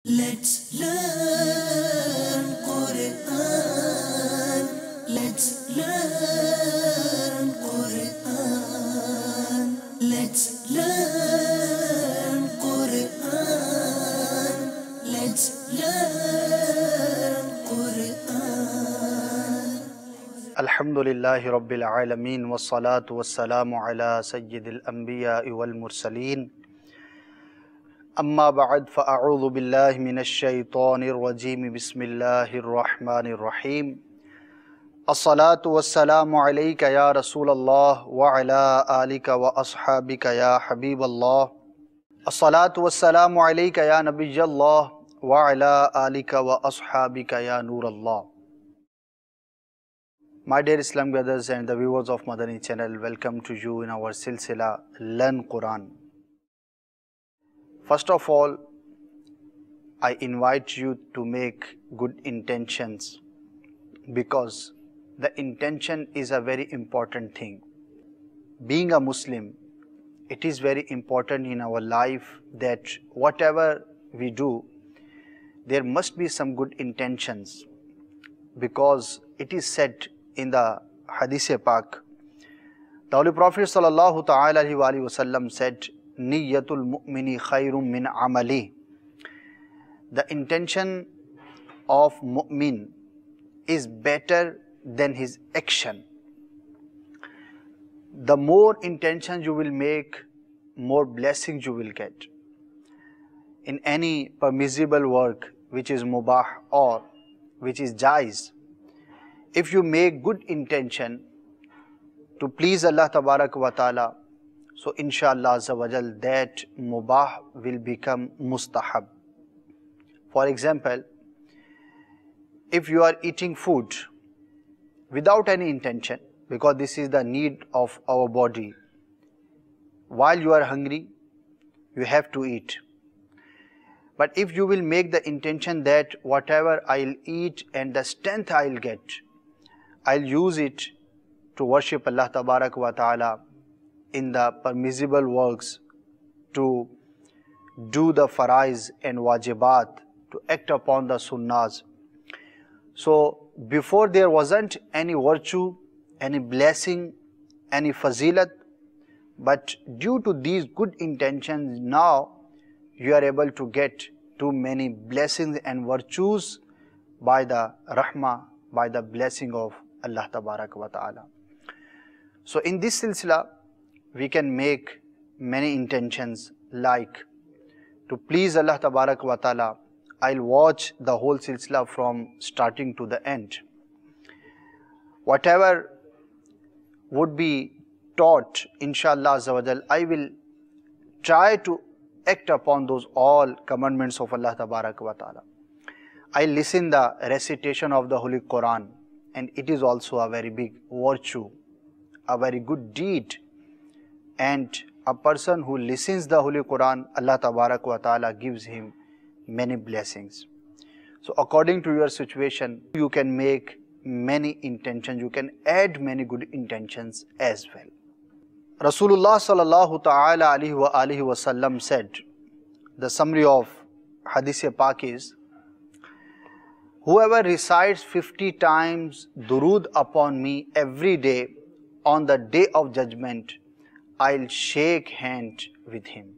Let's learn Quran. Let's learn Quran. Let's learn Quran. Let's learn Quran. Alhamdulillahi Rabbil Alameen wassalatu wassalamu ala sayyidil anbiya wal mursaleen. Amma ba'd fa'a'udhu billahi minash shaitanir rajim. Bismillahir rahmanir rahim. As-salatu wassalamu alayka ya Rasulallah wa ala alika wa ashabika ya Habiballah. As-salatu wassalamu alayka ya Nabiyallah wa ala alika wa ashabika ya Nurallah. My dear Islam brothers and the viewers of Madani channel, welcome to you in our silsila Learn Quran. First of all, I invite you to make good intentions, because the intention is a very important thing. Being a Muslim, it is very important in our life that whatever we do, there must be some good intentions, because it is said in the Hadith Pak, the Holy Prophet sallallahu ta'ala alaihi wasallam said, Niyyatul mu'mini khairum min amali. The intention of mu'min is better than his action. The more intentions you will make, more blessings you will get. In any permissible work which is mubah or which is jaiz, if you make good intention to please Allah Tabarak wa Ta'ala, so inshallah Azza wa Jal, that mubah will become mustahab. For example, if you are eating food without any intention, because this is the need of our body, while you are hungry, you have to eat. But if you will make the intention that whatever I'll eat and the strength I'll get, I'll use it to worship Allah Tabarak wa Ta'ala in the permissible works, to do the faraiz and wajibat, to act upon the sunnahs. So before there wasn't any virtue, any blessing, any fazilat, but due to these good intentions, now you are able to get too many blessings and virtues by the rahmah, by the blessing of Allah Tabarak wa Ta'ala. So in this silsila, we can make many intentions, like to please Allah Tabarak wa Ta'ala. I'll watch the whole silsila from starting to the end. Whatever would be taught, inshallah Azza wa Jal, I will try to act upon those all commandments of Allah Tabarak wa Ta'ala. I listen the recitation of the Holy Quran, and it is also a very big virtue, a very good deed. And a person who listens the Holy Quran, Allah Tabarak wa Ta'ala gives him many blessings. So according to your situation, you can make many intentions, you can add many good intentions as well. Rasulullah sallallahu ta'ala alaihi wa sallam said, the summary of Hadith Pak is, whoever recites 50 times durood upon me every day, on the day of judgment, I'll shake hand with him.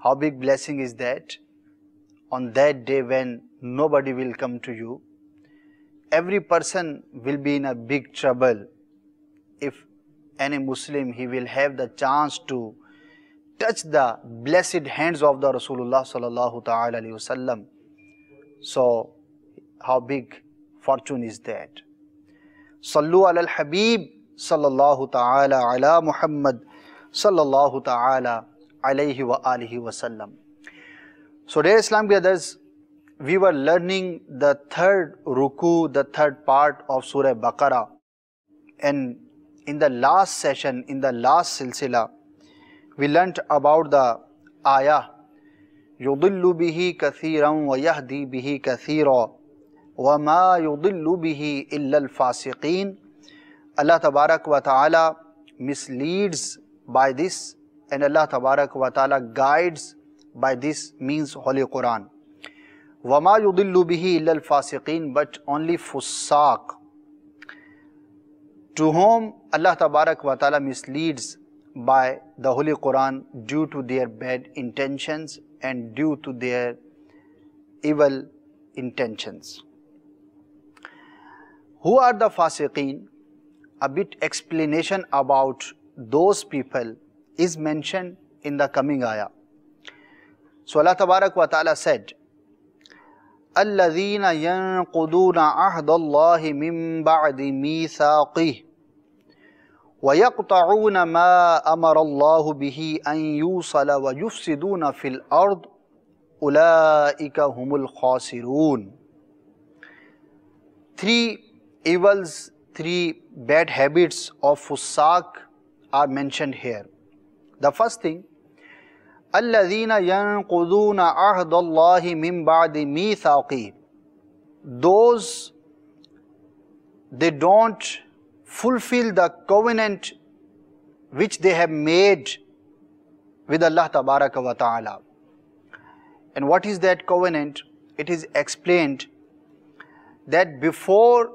How big blessing is that? On that day when nobody will come to you, every person will be in a big trouble. If any Muslim, he will have the chance to touch the blessed hands of the Rasulullah sallallahu ta'ala alayhi wasallam. So how big fortune is that? Sallu ala al-Habib sallallahu ta'ala ala Muhammad sallallahu ta'ala alayhi wa alihi wa sallam. So dear Islam brothers, we were learning the third ruku, the third part of Surah Baqarah, and in the last session, in the last silsila, we learnt about the ayah yudillu bihi kathiran wa yahdi bihi kathira wa ma yudillu bihi illa al-fasiqeen. Allah Tabarak wa Ta'ala misleads by this, and Allah Tabarak wa Ta'ala guides by this means Holy Quran. وَمَا يُضِلُّ بِهِ إِلَّا الْفَاسِقِينَ, but only fusaq, to whom Allah Tabarak wa Ta'ala misleads by the Holy Quran due to their bad intentions and due to their evil intentions. Who are the fasiqeen? A bit explanation about those people is mentioned in the coming ayah. So Allah Tabarak wa Ta'ala said, الَّذِينَ يَنْقُضُونَ عَهْدَ اللَّهِ مِنْ بَعْدِ مِيثَاقِهِ وَيَقْطَعُونَ مَا أَمَرَ اللَّهُ بِهِ أَنْ يُوصَلَ وَيُفْسِدُونَ فِي الْأَرْضِ أُولَئِكَ هُمُ الْخَاسِرُونَ. Three evils, three bad habits of fusaq are mentioned here. The first thing, الَّذِينَ يَنْقُضُونَ عَهْدَ اللَّهِ مِنْ بَعْدِ مِيثَاقِهِ. Those, they don't fulfill the covenant which they have made with Allah Tabaraka wa Ta'ala. And what is that covenant? It is explained that before,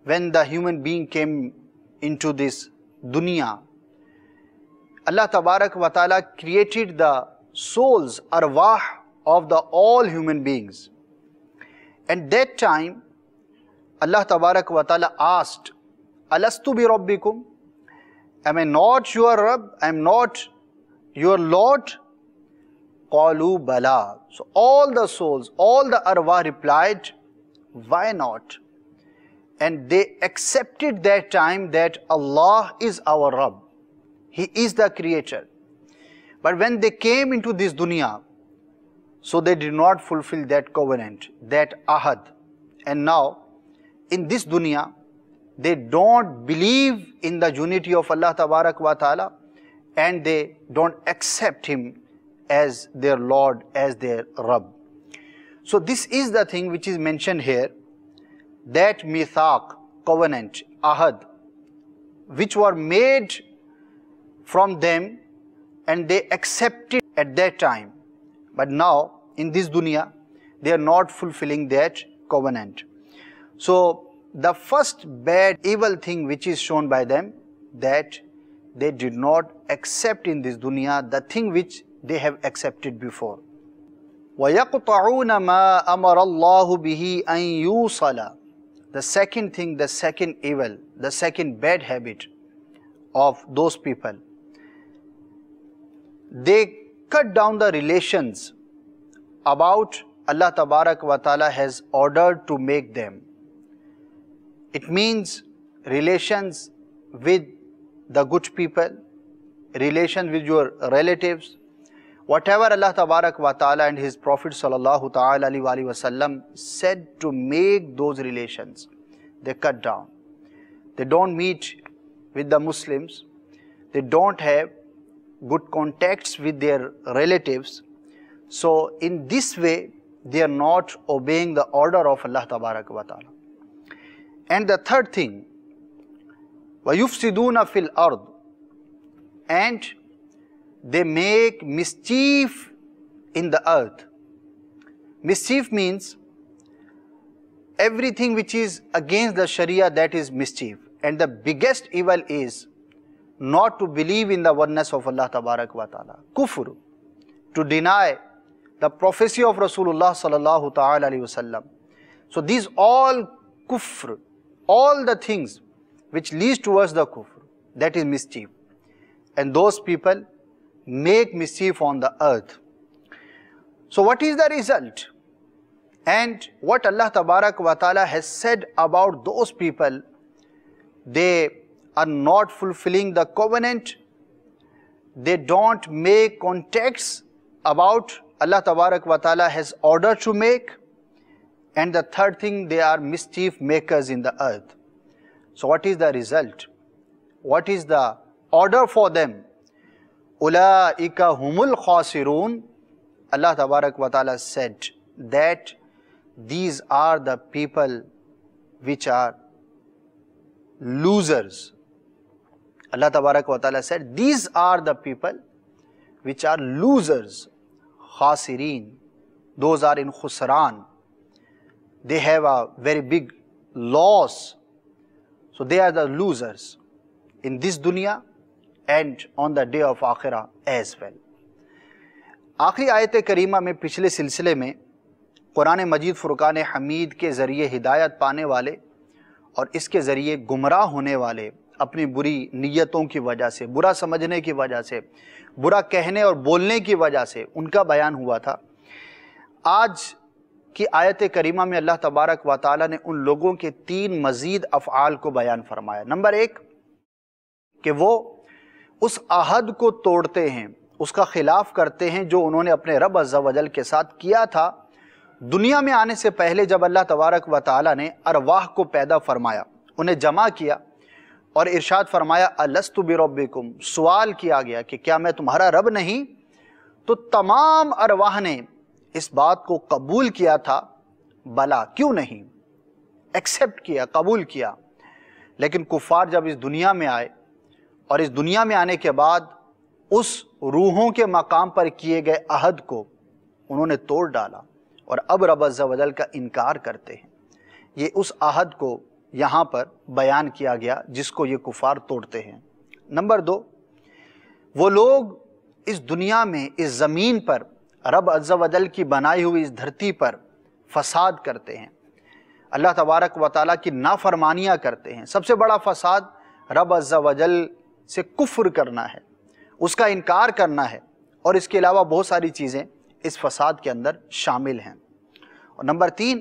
when the human being came into this dunya, Allah Tabarak wa Ta'ala created the souls, arwah of the all human beings. And that time, Allah Tabarak wa Ta'ala asked, Alastu bi Rabbikum? Am I not your Rabb? I am not your Lord? Qalu bala. So all the souls, all the arwah replied, why not? And they accepted that time that Allah is our Rabb. He is the creator. But when they came into this dunya, so they did not fulfill that covenant, that ahad. And now, in this dunya, they don't believe in the unity of Allah Tabarak wa Ta'ala, and they don't accept Him as their Lord, as their Rabb. So this is the thing which is mentioned here, that mithaq, covenant, ahad, which were made from them and they accepted at that time. But now, in this dunya, they are not fulfilling that covenant. So, the first bad, evil thing which is shown by them, that they did not accept in this dunya the thing which they have accepted before. وَيَقْطَعُونَ مَا أَمَرَ اللَّهُ بِهِ أَنْ يُوصَلَ. The second thing, the second evil, the second bad habit of those people, they cut down the relations about Allah Tabarak wa Ta'ala has ordered to make them. It means relations with the good people, relations with your relatives, whatever Allah Tabarak wa Ta'ala and His Prophet Sallallahu Ta'ala Alaihi Wasallam said to make those relations, they cut down. They don't meet with the Muslims, they don't have good contacts with their relatives. So in this way, they are not obeying the order of Allah Tabarak wa Ta'ala. And the third thing, وَيُفْسِدُونَ فِي الْأَرْضِ, and they make mischief in the earth. Mischief means everything which is against the Sharia, that is mischief. And the biggest evil is not to believe in the oneness of Allah Tabarak wa Ta'ala. Kufr, to deny the prophecy of Rasulullah Sallallahu Ta'ala Alaihi Wasallam. So these all kufr, all the things which leads towards the kufr, that is mischief. And those people make mischief on the earth. So what is the result? And what Allah Tabarak wa Ta'ala has said about those people, they are not fulfilling the covenant, they don't make contacts about Allah Tabarak wa Ta'ala has ordered to make, and the third thing, they are mischief makers in the earth. So what is the result? What is the order for them? Ulaika humul khasirun. Allah Tabarak wa Ta'ala said that these are the people which are losers. Allah Tabarak wa Ta'ala said these are the people which are losers. khasirin. Those are in khusran. They have a very big loss. So they are the losers in this dunya and on the day of Akhirah as well. آخری آیت کریمہ میں پچھلے سلسلے میں قرآن مجید فرقان حمید کے ذریعے ہدایت پانے والے اور اس کے ذریعے گمراہ ہونے والے اپنی بری نیتوں کی وجہ سے، برا سمجھنے کی وجہ سے، برا کہنے اور بولنے کی وجہ سے ان کا بیان ہوا تھا. آج کی آیت کریمہ میں اللہ تبارک و تعالی نے ان لوگوں کے 3 مزید افعال کو بیان فرمایا. نمبر 1 کہ وہ اس عہد کو توڑتے ہیں، اس کا خلاف کرتے ہیں جو انہوں نے اپنے رب عز و جل کے ساتھ کیا تھا دنیا میں آنے سے پہلے. جب اللہ تبارک و تعالی نے ارواح کو پیدا فرمایا، انہیں جمع کیا اور ارشاد فرمایا الست بربکم، سوال کیا گیا کہ کیا میں تمہارا رب نہیں؟ تو تمام ارواح نے اس بات کو قبول کیا تھا، بلا کیوں نہیں، ایکسیپٹ کیا، قبول کیا. لیکن کفار جب اس دنیا میں آئے اور اس دنیا میں آنے کے بعد اس روحوں کے مقام پر کیے گئے عہد کو انہوں نے توڑ ڈالا اور اب رب عز و جل کا انکار کرتے ہیں. یہ اس عہد کو یہاں پر بیان کیا گیا جس کو یہ کفار توڑتے ہیں. نمبر 2 وہ لوگ اس دنیا میں اس زمین پر رب عز و جل کی بنائی ہوئی اس دھرتی پر فساد کرتے ہیں، اللہ تبارک و تعالیٰ کی نافرمانیاں کرتے ہیں. سب سے بڑا فساد رب عز و جل سے کفر کرنا ہے، اس کا انکار کرنا ہے، اور اس کے علاوہ بہت ساری چیزیں اس فساد کے اندر شامل ہیں. اور نمبر 3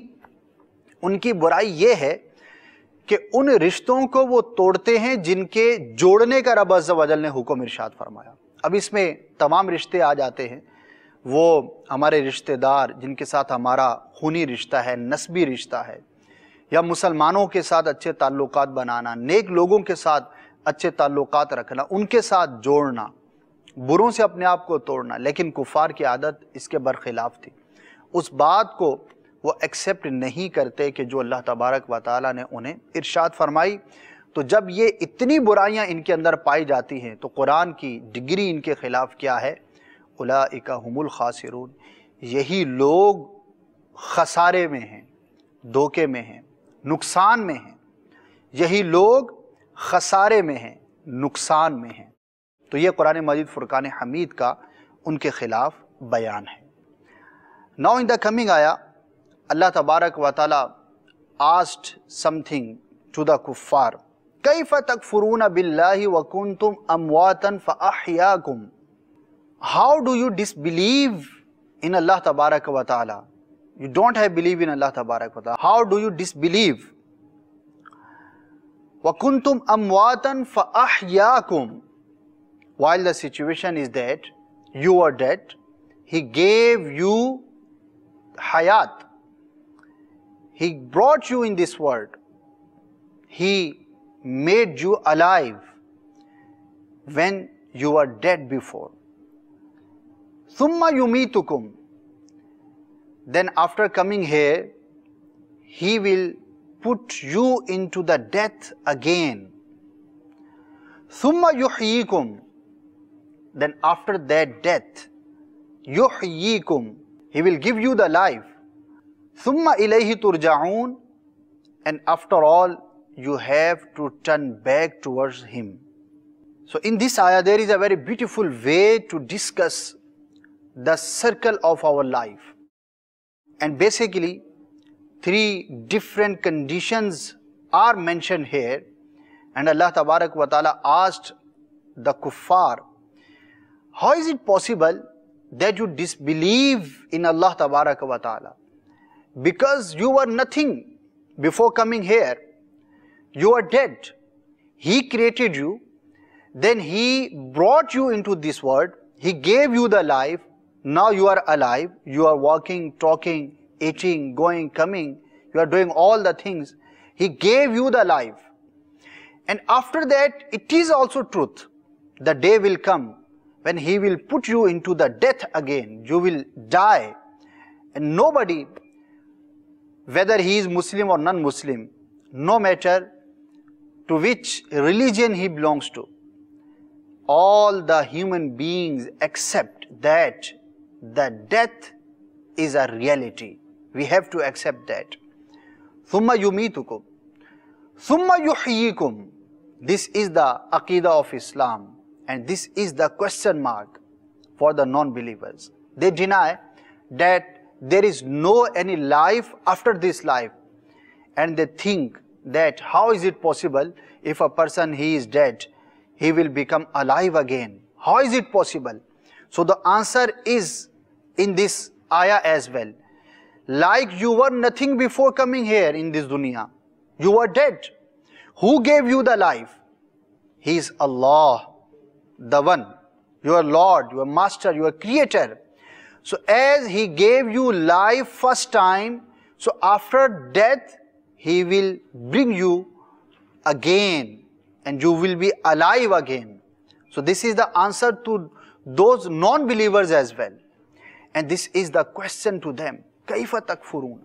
ان کی برائی یہ ہے کہ ان رشتوں کو وہ توڑتے ہیں جن کے جوڑنے کا رب عز و جل نے حکم ارشاد فرمایا. اب اس میں تمام رشتے آ جاتے ہیں، وہ ہمارے رشتہ دار جن کے ساتھ ہمارا خونی رشتہ ہے، نسبی رشتہ ہے، یا مسلمانوں کے ساتھ اچھے تعلقات بنانا، نیک لوگوں کے ساتھ اچھے تعلقات رکھنا، ان کے ساتھ جوڑنا، بروں سے اپنے آپ کو توڑنا. لیکن کفار کی عادت اس کے برخلاف تھی، اس بات کو وہ ایکسیپٹ نہیں کرتے کہ جو اللہ تبارک و تعالیٰ نے انہیں ارشاد فرمائی. تو جب یہ اتنی برائیاں ان کے اندر پائی جاتی ہیں تو قرآن کی ڈگری ان کے خلاف کیا ہے؟ اولئک هم الخاسرون، یہی لوگ خسارے میں ہیں، دھوکے میں ہیں، نقصان میں ہیں. یہی لوگ خسارے میں ہیں، نقصان میں ہیں. تو یہ قرآن مجید فرقان حمید کا ان کے خلاف بیان ہے. Now in the coming ayah, Allah Tabarak wa Ta'ala asked something to the kuffar. كَيْفَ تَكْفُرُونَ بِاللَّهِ وَكُنْتُمْ أَمْوَاتًا فَأَحْيَاكُمْ. How do you disbelieve in Allah Tabarak wa Ta'ala? You don't have belief in Allah Tabarak wa Ta'ala. How do you disbelieve? وَكُنْتُمْ أَمْوَاتًا فَأَحْيَاكُمْ. While the situation is that you are dead, He gave you hayat. He brought you in this world. He made you alive when you were dead before. Thumma yumitukum. Then after coming here, He will put you into the death again. Thumma yuhyikum. Then after that death, yuhyikum, He will give you the life. Thumma ilayhi turja'un. And after all, you have to turn back towards Him. So in this ayah, there is a very beautiful way to discuss the circle of our life. And basically, 3 different conditions are mentioned here. And Allah Tabarak wa Ta'ala asked the kuffar, how is it possible that you disbelieve in Allah Tabarak wa Ta'ala? Because you were nothing before coming here. You are dead. He created you. Then He brought you into this world. He gave you the life. Now you are alive. You are walking, talking, eating, going, coming. You are doing all the things. He gave you the life. And after that, it is also truth. The day will come when He will put you into the death again. You will die. And nobody, whether he is Muslim or non-Muslim, no matter to which religion he belongs to, all the human beings accept that that death is a reality. We have to accept that. ثُمَّ يُمِيتُكُمْ ثُمَّ يُحْيِيكُمْ. This is the Aqidah of Islam, and this is the question mark for the non-believers. They deny that there is no any life after this life, and they think that how is it possible if a person he is dead, he will become alive again? How is it possible? So the answer is in this ayah as well. Like you were nothing before coming here in this dunya. You were dead. Who gave you the life? He is Allah, the one, your Lord, your Master, your Creator. So as He gave you life first time, so after death, He will bring you again and you will be alive again. So this is the answer to those non-believers as well. And this is the question to them. كَيْفَ تَكْفُرُونَ?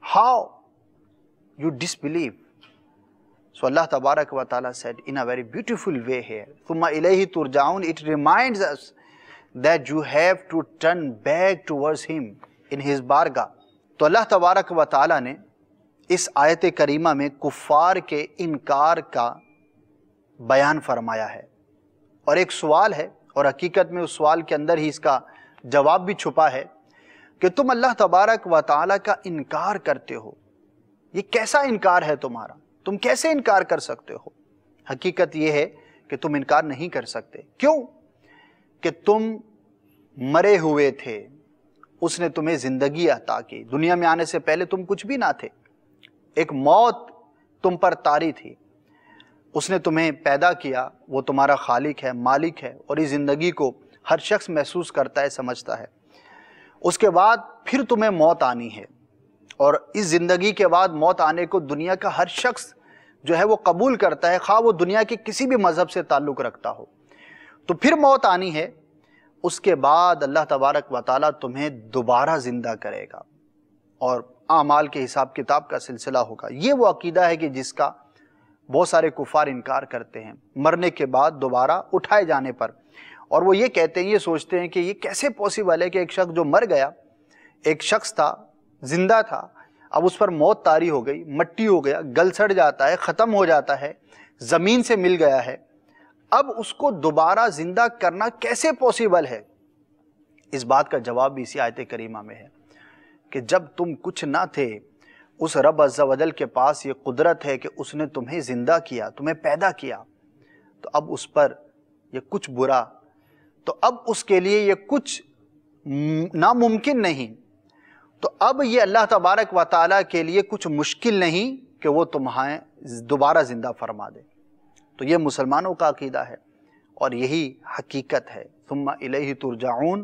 How you disbelieve? So Allah Tabarak wa Ta'ala said in a very beautiful way here, ثُمَّ إِلَيْهِ تُرْجَعُونَ. It reminds us that you have to turn back towards Him in His bargah. تو اللہ تبارک و تعالیٰ نے اس آیت کریمہ میں کفار کے انکار کا بیان فرمایا ہے، اور ایک سوال ہے، اور حقیقت میں اس سوال کے اندر ہی اس کا جواب بھی چھپا ہے کہ تم اللہ تبارک و تعالیٰ کا انکار کرتے ہو. یہ کیسا انکار ہے تمہارا؟ تم کیسے انکار کر سکتے ہو؟ حقیقت یہ ہے کہ تم انکار نہیں کر سکتے. کیوں؟ کہ تم مرے ہوئے تھے، اس نے تمہیں زندگی عطا کی. دنیا میں آنے سے پہلے تم کچھ بھی نہ تھے، ایک موت تم پر طاری تھی. اس نے تمہیں پیدا کیا، وہ تمہارا خالق ہے، مالک ہے، اور اس زندگی کو ہر شخص محسوس کرتا ہے، سمجھتا ہے. اس کے بعد پھر تمہیں موت آنی ہے، اور اس زندگی کے بعد موت آنے کو دنیا کا ہر شخص جو ہے وہ قبول کرتا ہے، خواہ وہ دنیا کے کسی بھی مذہب سے تعلق رکھتا ہو. تو پھر موت آنی ہے، اس کے بعد اللہ تبارک و تعالیٰ تمہیں دوبارہ زندہ کرے گا اور اعمال کے حساب کتاب کا سلسلہ ہوگا. یہ وہ عقیدہ ہے کہ جس کا بہت سارے کفار انکار کرتے ہیں، مرنے کے بعد دوبارہ اٹھائے جانے پر. اور وہ یہ کہتے ہیں، یہ سوچتے ہیں کہ یہ کیسے پاسبل ہے کہ ایک شخص جو مر گیا، ایک شخص تھا، زندہ تھا، اب اس پر موت طاری ہو گئی، مٹی ہو گیا، گل سڑ جاتا ہے، ختم ہو جاتا ہے، زمین سے مل گیا ہے، اب اس کو دوبارہ زندہ کرنا کیسے پاسبل ہے؟ اس بات کا جواب بھی اسی آیت کریمہ میں ہے کہ جب تم کچھ نہ تھے، اس رب عز و جل کے پاس یہ قدرت ہے کہ اس نے تمہیں زندہ کیا، تمہیں پیدا کیا، تو اب اس پر یہ کچھ برا، تو اب اس کے لیے یہ کچھ ناممکن نہیں. تو اب یہ اللہ تبارک و تعالیٰ کے لیے کچھ مشکل نہیں کہ وہ تمہیں دوبارہ زندہ فرما دے. تو یہ مسلمانوں کا عقیدہ ہے اور یہی حقیقت ہے. ثم الیہ ترجعون،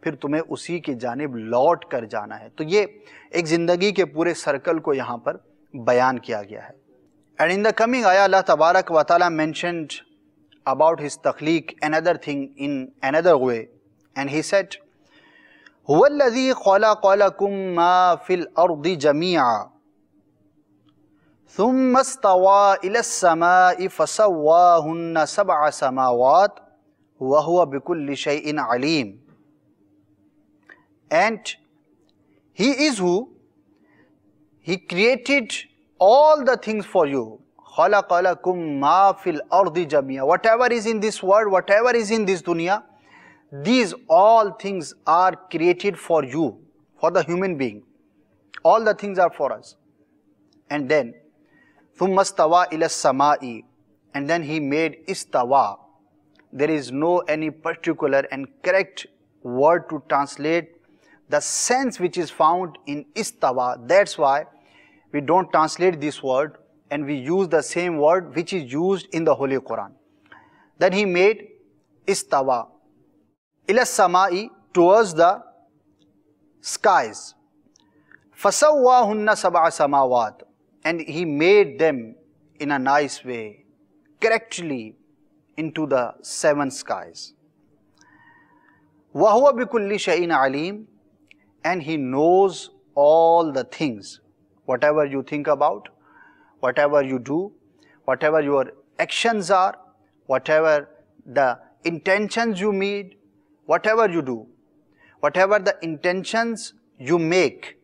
پھر تمہیں اسی کی جانب لوٹ کر جانا ہے. تو یہ ایک زندگی کے پورے سرکل کو یہاں پر بیان کیا گیا ہے. اینڈ ان دا کمنگ آیا اللہ تبارک و تعالیٰ mentioned about his تخلیق another thing in another way, and he said هو الذي خلق لكم ما في الأرض جميعا ثم استوى إلى السماء فسواهن 7 سماوات وهو بكل شيء عليم. And He is who? He created all the things for you. خلق لكم ما في الأرض جميعا. Whatever is in this world, whatever is in this dunya, these all things are created for you, for the human being. All the things are for us. And then ثم استوى إلى السماء, and then He made istawa. There is no any particular and correct word to translate the sense which is found in istawa. That's why we don't translate this word and we use the same word which is used in the Holy Quran. Then He made istawa ila samai, towards the skies. Fasawwahunna 7 samawat, and He made them in a nice way, correctly into the 7 skies. Wa huwa bikulli shay'in alim, and He knows all the things. Whatever you think about, whatever you do, whatever your actions are, whatever the intentions you made, whatever you do, whatever the intentions you make,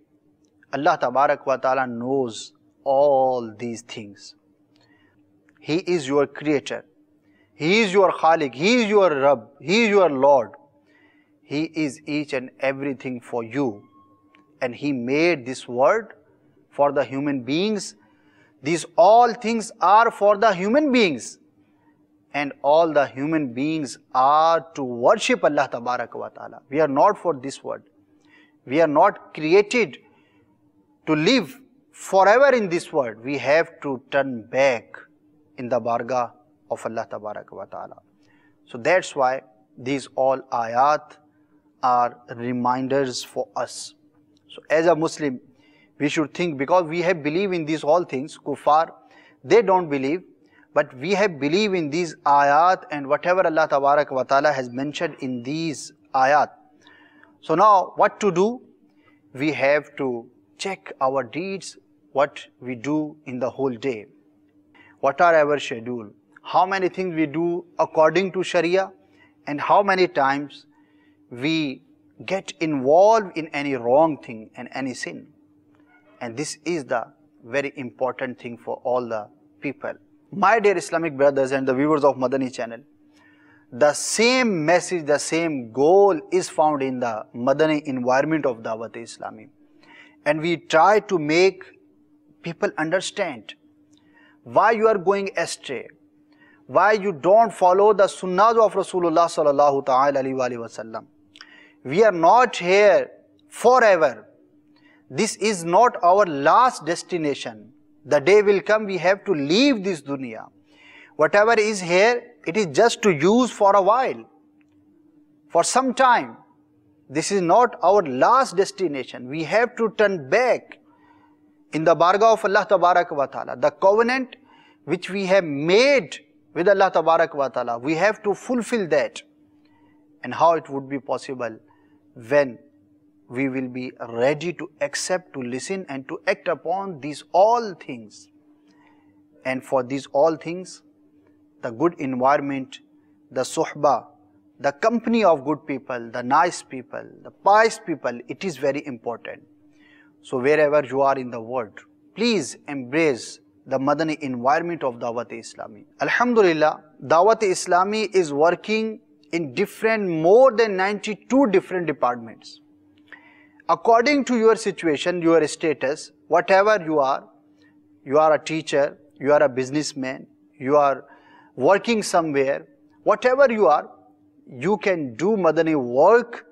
Allah Tabarak wa Ta'ala knows all these things. He is your creator. He is your Khaliq. He is your Rabb. He is your Lord. He is each and everything for you. And He made this world for the human beings. These all things are for the human beings. And all the human beings are to worship Allah Tabaraka wa Ta'ala. We are not for this world. We are not created to live forever in this world. We have to turn back in the bargah of Allah Tabaraka wa Ta'ala. So that's why these all ayat are reminders for us. So as a Muslim, we should think, because we have believed in these all things. Kuffar, they don't believe, but we have believed in these ayat and whatever Allah Tabaraka wa Ta'ala has mentioned in these ayat. So now what to do? We have to check our deeds, what we do in the whole day. What are our schedule? How many things we do according to Sharia, and how many times we get involved in any wrong thing and any sin. And this is the very important thing for all the people. My dear Islamic brothers and the viewers of Madani channel, the same message, the same goal is found in the Madani environment of Dawat-e-Islami. And we try to make people understand why you are going astray, why you don't follow the sunnahs of Rasulullah sallallahu ta'ala alayhi wa sallam. We are not here forever. This is not our last destination. The day will come, we have to leave this dunya. Whatever is here, it is just to use for a while, for some time. This is not our last destination. We have to turn back in the bargah of Allah Tabarak wa Ta'ala. The covenant which we have made with Allah Tabarak wa Ta'ala, we have to fulfill that. And how it would be possible? When we will be ready to accept, to listen and to act upon these all things. And for these all things, the good environment, the suhbah, the company of good people, the nice people, the pious people, it is very important. So wherever you are in the world, please embrace the Madani environment of Dawat-e-Islami. Alhamdulillah, Dawat-e-Islami is working in more than 92 different departments. According to your situation, your status, whatever you are a teacher, you are a businessman, you are working somewhere, whatever you are, you can do Madani work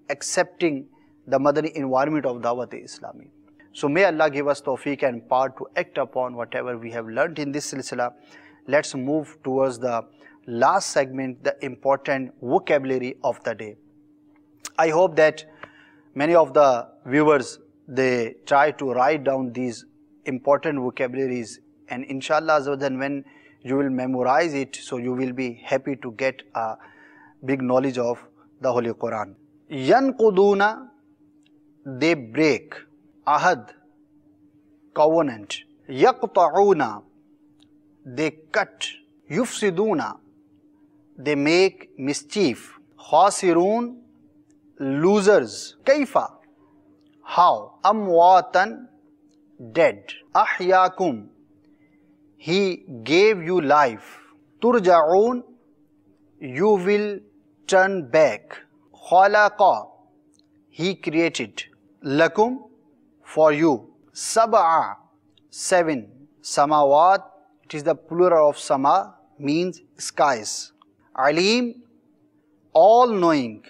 accepting the Madani environment of Dawat-e-Islami. So may Allah give us tawfiq and power to act upon whatever we have learnt in this silsila. Let's move towards the last segment, the important vocabulary of the day. I hope that many of the viewers, they try to write down these important vocabularies, and inshallah when you will memorize it, so you will be happy to get a big knowledge of the Holy Quran. Yanquduna, they break. Ahad, covenant. Yaqta'una, they cut. Yufsiduna, they make mischief. Khasirun, losers. Kaifa, how. Amwatan, dead. Ahyakum, He gave you life. Turja'un, you will turn back. Khalaqa, He created. Lakum, for you. Sab'a, 7. Samawat, it is the plural of sama, means skies. Alim, all knowing.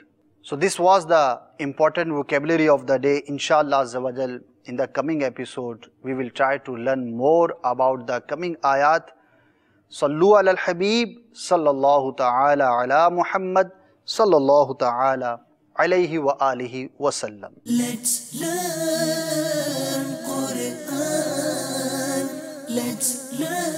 So this was the important vocabulary of the day. Inshallah Azawajal, in the coming episode, we will try to learn more about the coming ayat. Sallu ala al-Habib, sallallahu ta'ala ala Muhammad, sallallahu ta'ala alayhi wa alihi wa sallam. Let's learn Quran. Let's learn.